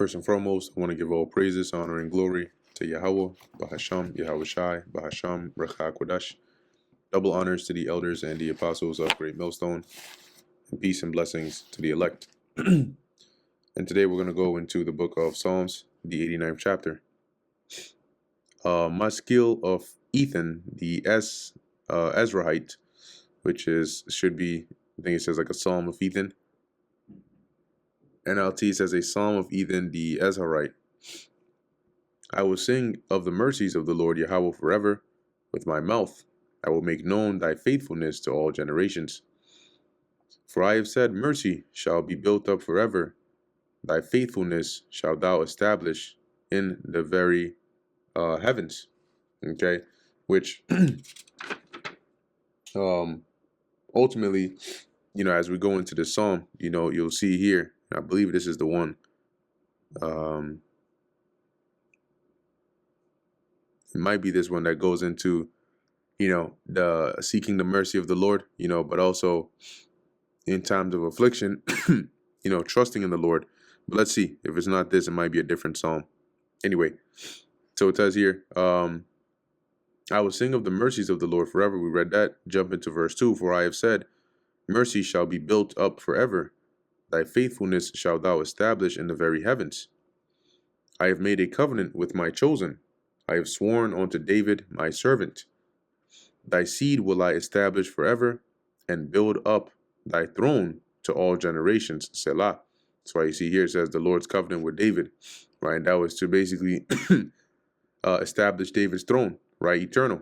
First and foremost, I want to give all praises, honor, and glory to Yahweh, Bahasham, Yahweh Shai, Bahasham, Recha Kodash. Double honors to the elders and the apostles of Great Millstone, and peace and blessings to the elect. And today we're going to go into the book of Psalms, the 89th chapter. Maskil of Ethan, the Ezrahite, which should be, I think it says like a Psalm of Ethan. NLT says a Psalm of Ethan the Ezrahite. I will sing of the mercies of the Lord Yahweh forever. With my mouth I will make known thy faithfulness to all generations. For I have said, mercy shall be built up forever. Thy faithfulness shalt thou establish in the very heavens. Okay, which ultimately, as we go into the psalm, you'll see here, I believe this is the one. It might be this one that goes into, the seeking the mercy of the Lord, but also in times of affliction, trusting in the Lord. But let's see, if it's not this, it might be a different psalm. Anyway, so it says here, I will sing of the mercies of the Lord forever. We read that. Jump into verse 2. For I have said, mercy shall be built up forever. Thy faithfulness shalt thou establish in the very heavens. I have made a covenant with my chosen. I have sworn unto David my servant. Thy seed will I establish forever, and build up thy throne to all generations. Selah. That's why you see here it says the Lord's covenant with David, right? And that was to basically establish David's throne, right? Eternal.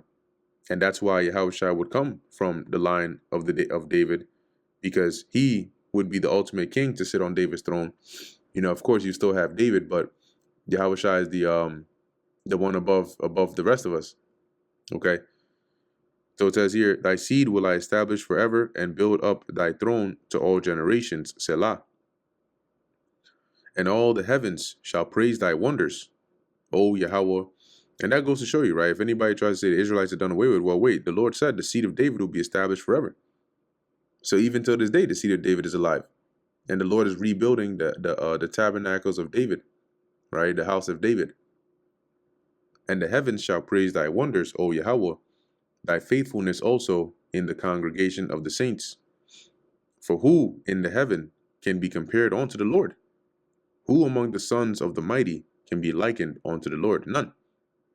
And that's why Yahushua would come from the line of David, because he would be the ultimate king to sit on David's throne. Of course, you still have David, but Yahushua is the one above the rest of us. Okay. So it says here, thy seed will I establish forever, and build up thy throne to all generations. Selah. And all the heavens shall praise thy wonders, O Yahweh. And that goes to show you, right? If anybody tries to say the Israelites are done away with, well, wait, the Lord said the seed of David will be established forever. So even till this day, the seed of David is alive. And the Lord is rebuilding the tabernacles of David, right? The house of David. And the heavens shall praise thy wonders, O Yahweh, thy faithfulness also in the congregation of the saints. For who in the heaven can be compared unto the Lord? Who among the sons of the mighty can be likened unto the Lord? None.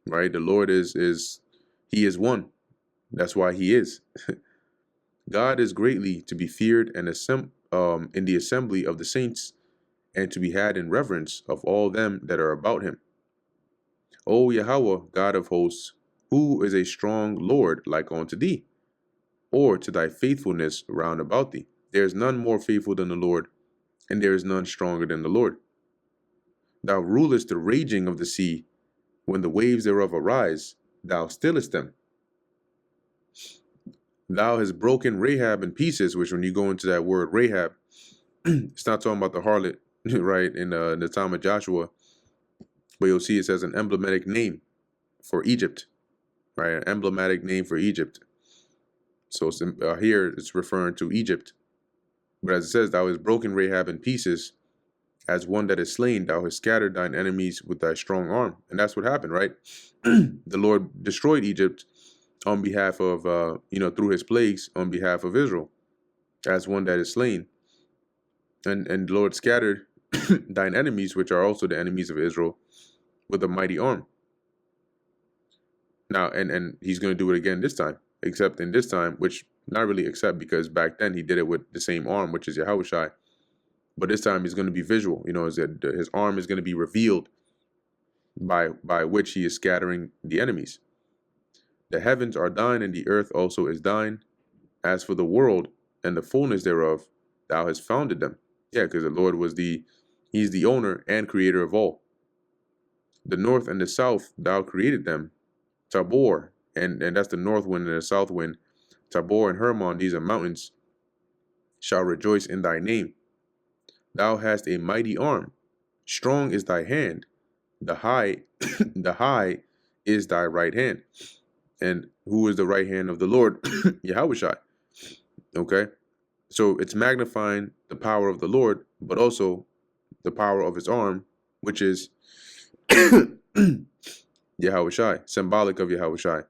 Right? The Lord he is one. That's why he is. God is greatly to be feared and in the assembly of the saints, and to be had in reverence of all them that are about him. O Yahweh, God of hosts, who is a strong Lord like unto thee, or to thy faithfulness round about thee? There is none more faithful than the Lord, and there is none stronger than the Lord. Thou rulest the raging of the sea. When the waves thereof arise, thou stillest them. Thou hast broken Rahab in pieces, which when you go into that word Rahab, it's not talking about the harlot, right, in the time of Joshua, but you'll see it says an emblematic name for Egypt, right, an emblematic name for Egypt. So here it's referring to Egypt. But as it says, thou hast broken Rahab in pieces, as one that is slain, thou hast scattered thine enemies with thy strong arm. And that's what happened, right? The Lord destroyed Egypt on behalf of, through his plagues on behalf of Israel, as one that is slain. And the Lord scattered thine enemies, which are also the enemies of Israel, with a mighty arm. Now, and he's going to do it again this time, except in this time, which not really except, because back then he did it with the same arm, which is Yahushua. But this time he's going to be visual. His arm is going to be revealed by which he is scattering the enemies. The heavens are thine, and the earth also is thine. As for the world and the fullness thereof, thou hast founded them. Yeah, because the Lord he's the owner and creator of all. The north and the south, thou created them. Tabor, and that's the north wind and the south wind. Tabor and Hermon, these are mountains, shall rejoice in thy name. Thou hast a mighty arm, strong is thy hand, the high is thy right hand. And who is the right hand of the Lord? Yahushua. Okay, so it's magnifying the power of the Lord, but also the power of his arm, which is Yahushai, symbolic of Yahushai.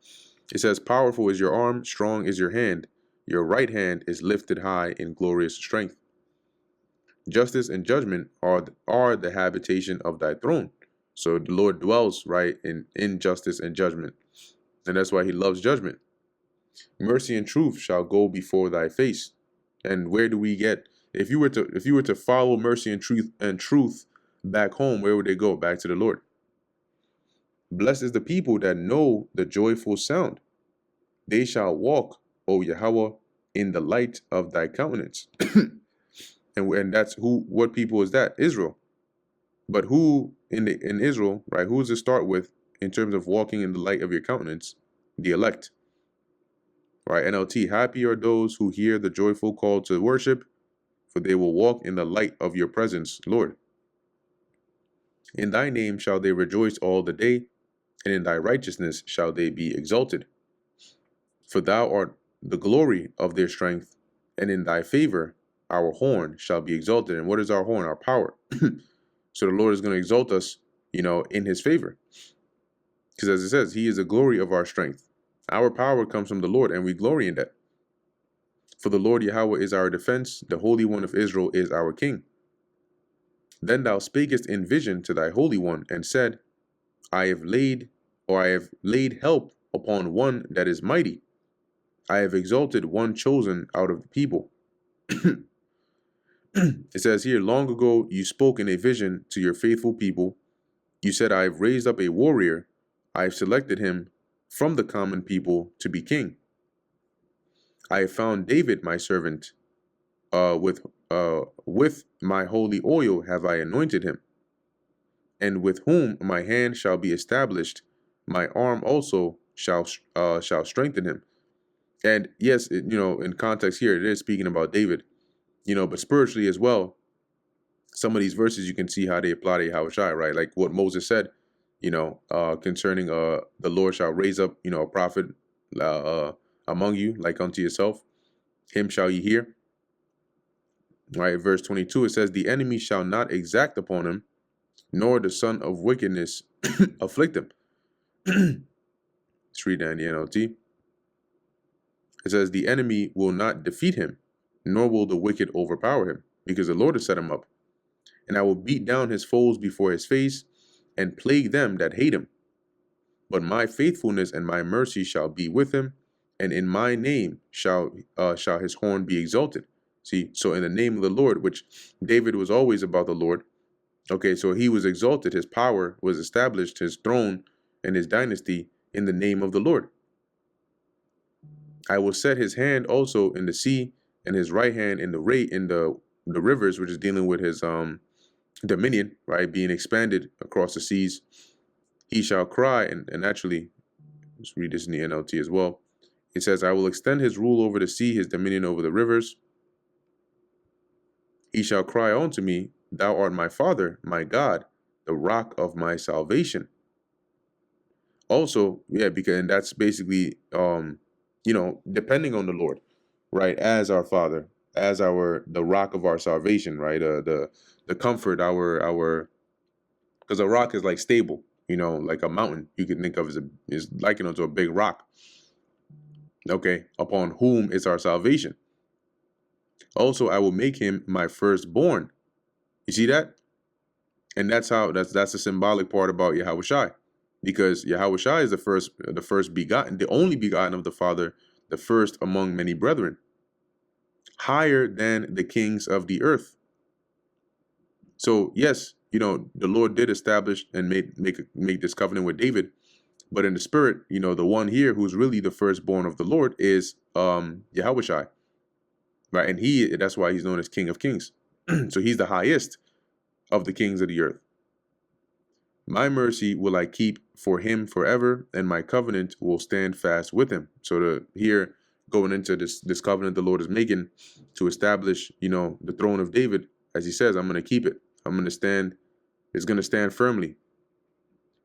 It says, powerful is your arm, strong is your hand. Your right hand is lifted high in glorious strength. Justice and judgment are the habitation of thy throne. So the Lord dwells, right, in justice and judgment. And that's why he loves judgment. Mercy and truth shall go before thy face. And where do we get, if you were to follow mercy and truth back home, where would they go? Back to the Lord. Blessed is the people that know the joyful sound. They shall walk, O Yahweh, in the light of thy countenance. and that's who, what people is that? Israel. But who in Israel, right? Who does it start with in terms of walking in the light of your countenance? The elect. Right? NLT, happy are those who hear the joyful call to worship, for they will walk in the light of your presence, Lord. In thy name shall they rejoice all the day, and in thy righteousness shall they be exalted. For thou art the glory of their strength, and in thy favor our horn shall be exalted. And what is our horn? Our power. So the Lord is going to exalt us, in his favor. Because as it says, he is the glory of our strength. Our power comes from the Lord, and we glory in that. For the Lord Yahweh is our defense, the Holy One of Israel is our king. Then thou spakest in vision to thy Holy One, and said, I have laid help upon one that is mighty. I have exalted one chosen out of the people. It says here, long ago you spoke in a vision to your faithful people. You said, I have raised up a warrior. I have selected him from the common people to be king. I have found David, my servant. With my holy oil have I anointed him. And with whom my hand shall be established, my arm also shall strengthen him. And yes, in context here, it is speaking about David. But spiritually as well, some of these verses you can see how they apply to Yahushua, right? Like what Moses said, concerning the Lord shall raise up, a prophet among you, like unto yourself. Him shall ye hear. Right, verse 22, it says, the enemy shall not exact upon him, nor the son of wickedness afflict him. Let's read that in the NLT. It says, the enemy will not defeat him, nor will the wicked overpower him, because the Lord has set him up. And I will beat down his foes before his face, and plague them that hate him. But my faithfulness and my mercy shall be with him, and in my name shall his horn be exalted. See, so in the name of the Lord, which David was always about the Lord. Okay, so he was exalted, his power was established, his throne and his dynasty in the name of the Lord. I will set his hand also in the sea, and his right hand in the rivers, which is dealing with his dominion, right, being expanded across the seas. He shall cry, and actually, let's read this in the NLT as well. It says, I will extend his rule over the sea, his dominion over the rivers. He shall cry unto me, thou art my Father, my God, the rock of my salvation. Also, and that's basically, depending on the Lord, right, as our Father, as the rock of our salvation, right, the comfort, because a rock is like stable, like a mountain. You can think of is likened unto a big rock. Okay, upon whom is our salvation. Also, I will make him my firstborn. You see that? And that's the symbolic part about Yahushai, because Yahushai is the first begotten, the only begotten of the Father, the first among many brethren, higher than the kings of the earth. So yes, the Lord did establish and make this covenant with David, but in the spirit, the one here who's really the firstborn of the Lord is Yahushai. Right, and that's why he's known as King of Kings. So he's the highest of the kings of the earth. My mercy will I keep for him forever, and my covenant will stand fast with him. So here, going into this covenant the Lord is making to establish, the throne of David, as he says, I'm going to keep it. I'm going to stand. It's going to stand firmly.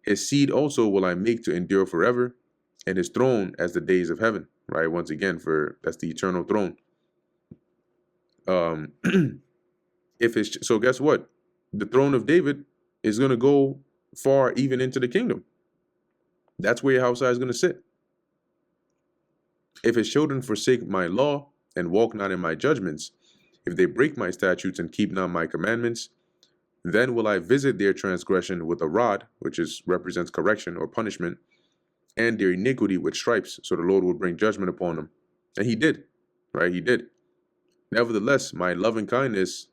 His seed also will I make to endure forever, and his throne as the days of heaven. Right, once again, that's the eternal throne. So guess what? The throne of David is going to go far even into the kingdom. That's where Yahushua is going to sit. If his children forsake my law and walk not in my judgments, if they break my statutes and keep not my commandments, then will I visit their transgression with a rod, which represents correction or punishment, and their iniquity with stripes. So the Lord will bring judgment upon them. And he did, right? He did. Nevertheless, my loving kindness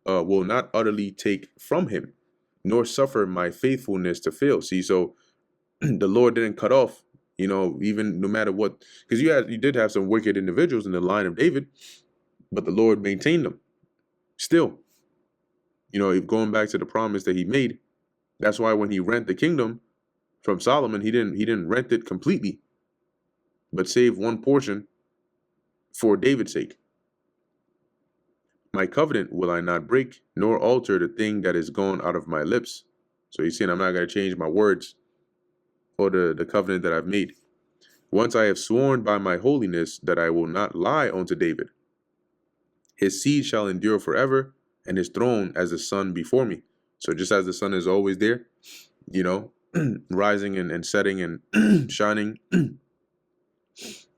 will not utterly take from him, nor suffer my faithfulness to fail. See, so the Lord didn't cut off, even no matter what, because you did have some wicked individuals in the line of David, but the Lord maintained them still. Going back to the promise that he made, that's why when he rent the kingdom from Solomon, he didn't rent it completely, but saved one portion for David's sake. My covenant will I not break, nor alter the thing that is gone out of my lips. So he's saying I'm not going to change my words or the covenant that I've made. Once I have sworn by my holiness that I will not lie unto David. His seed shall endure forever, and his throne as the sun before me. So just as the sun is always there, rising and setting and shining, the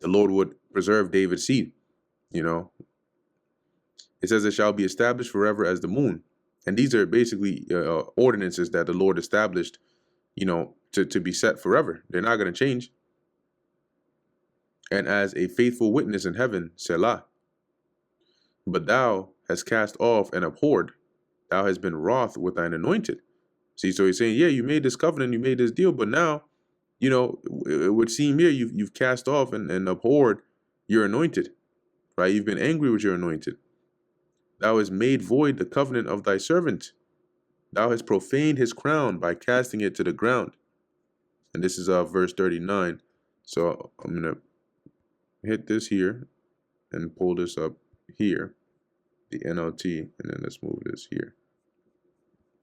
Lord would preserve David's seed. It says it shall be established forever as the moon. And these are basically ordinances that the Lord established, to be set forever. They're not going to change. And as a faithful witness in heaven, Selah. But thou hast cast off and abhorred. Thou hast been wroth with thine anointed. See, so he's saying, yeah, you made this covenant, you made this deal, but now, it would seem here you've cast off and abhorred your anointed, right? You've been angry with your anointed. Thou hast made void the covenant of thy servant. Thou hast profaned his crown by casting it to the ground. And this is verse 39. So I'm going to hit this here and pull this up here, the NLT, and then let's move this here.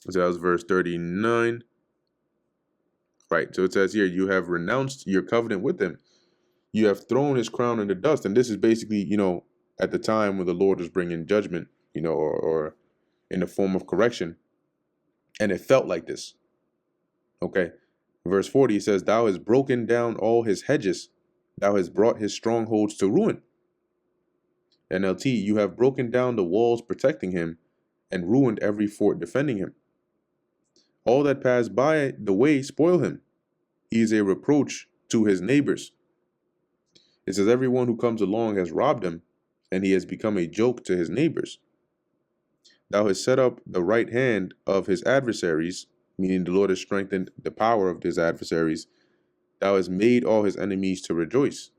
So that was verse 39. Right, so it says here, you have renounced your covenant with him. You have thrown his crown in the dust. And this is basically, at the time when the Lord was bringing judgment, or in the form of correction. And it felt like this. Okay. Verse 40, it says, thou hast broken down all his hedges. Thou hast brought his strongholds to ruin. NLT, you have broken down the walls protecting him and ruined every fort defending him. All that pass by the way spoil him. He is a reproach to his neighbors. It says everyone who comes along has robbed him, and he has become a joke to his neighbors. Thou hast set up the right hand of his adversaries, meaning the Lord has strengthened the power of his adversaries. Thou hast made all his enemies to rejoice.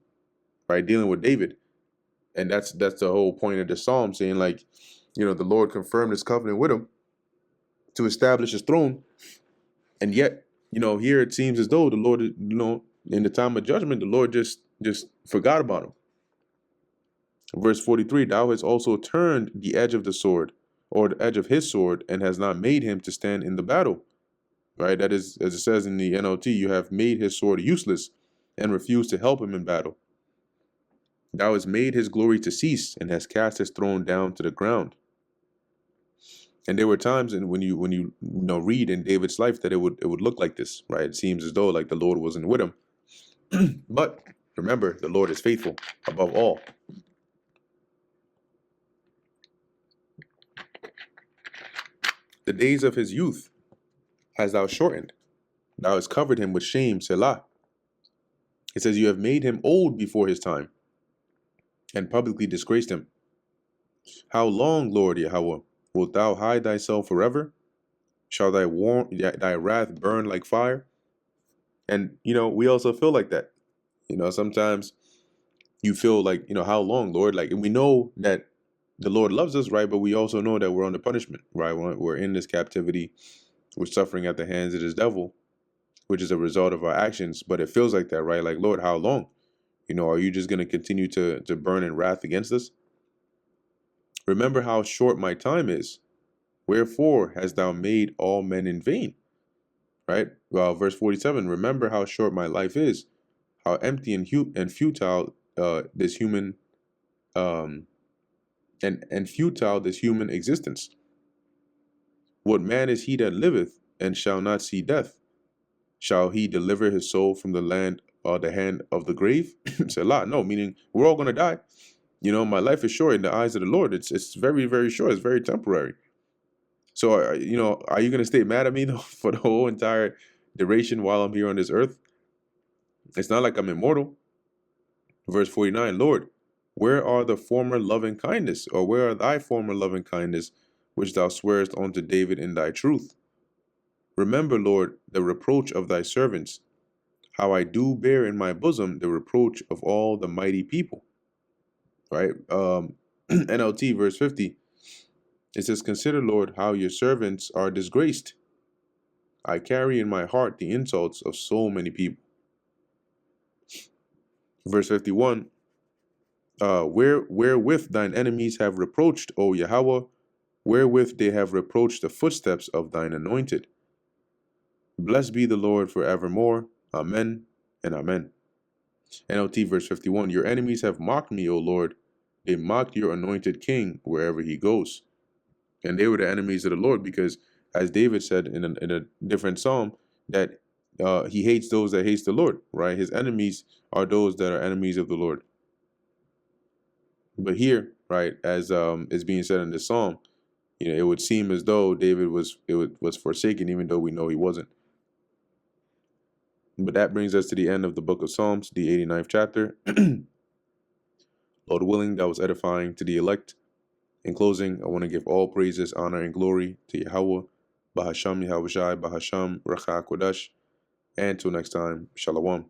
Right, dealing with David. And that's the whole point of the psalm, saying like, the Lord confirmed his covenant with him to establish his throne. And yet, here it seems as though the Lord, in the time of judgment, the Lord just forgot about him. Verse 43, thou hast also turned the edge of the sword, or the edge of his sword, and has not made him to stand in the battle. Right? That is, as it says in the NLT, you have made his sword useless and refused to help him in battle. Thou hast made his glory to cease and hast cast his throne down to the ground. And there were times when you read in David's life that it would look like this, right? It seems as though like the Lord wasn't with him. But remember, the Lord is faithful above all. The days of his youth hast thou shortened. Thou hast covered him with shame, Selah. It says, you have made him old before his time and publicly disgraced him. How long, Lord Yahweh, wilt thou hide thyself forever? Shall thy wrath burn like fire? And, we also feel like that. Sometimes you feel like, how long, Lord? Like, and we know that the Lord loves us, right? But we also know that we're under punishment, right? We're in this captivity. We're suffering at the hands of this devil, which is a result of our actions. But it feels like that, right? Like, Lord, how long? Are you just going to continue to burn in wrath against us? Remember how short my time is. Wherefore hast thou made all men in vain? Right? Well, verse 47, remember how short my life is, how empty and futile this human and futile this human existence. What man is he that liveth, and shall not see death. Shall he deliver his soul from the hand of the grave? Selah. No, meaning we're all going to die. My life is short in the eyes of the Lord. It's very, very short. It's very temporary. So, are you going to stay mad at me though for the whole entire duration while I'm here on this earth? It's not like I'm immortal. Verse 49, Lord, where are the former loving kindness, or where are thy former loving kindness, which thou swearest unto David in thy truth? Remember, Lord, the reproach of thy servants, how I do bear in my bosom the reproach of all the mighty people. Right? NLT verse 50, it says, consider, Lord, how your servants are disgraced. I carry in my heart the insults of so many people. Verse 51, wherewith thine enemies have reproached, O Yahweh, wherewith they have reproached the footsteps of thine anointed. Blessed be the Lord forevermore. Amen and amen. NLT verse 51, your enemies have mocked me, O Lord. They mocked your anointed king wherever he goes. And they were the enemies of the Lord because, as David said in a different psalm, that he hates those that hates the Lord, right? His enemies are those that are enemies of the Lord. But here, right, as is being said in this psalm, it would seem as though David was forsaken, even though we know he wasn't. But that brings us to the end of the book of Psalms, the 89th chapter. Lord willing, that was edifying to the elect. In closing, I want to give all praises, honor, and glory to Yahweh, Bahasham Yahushai, Bahasham Racha Kodesh. And until next time, Shalom.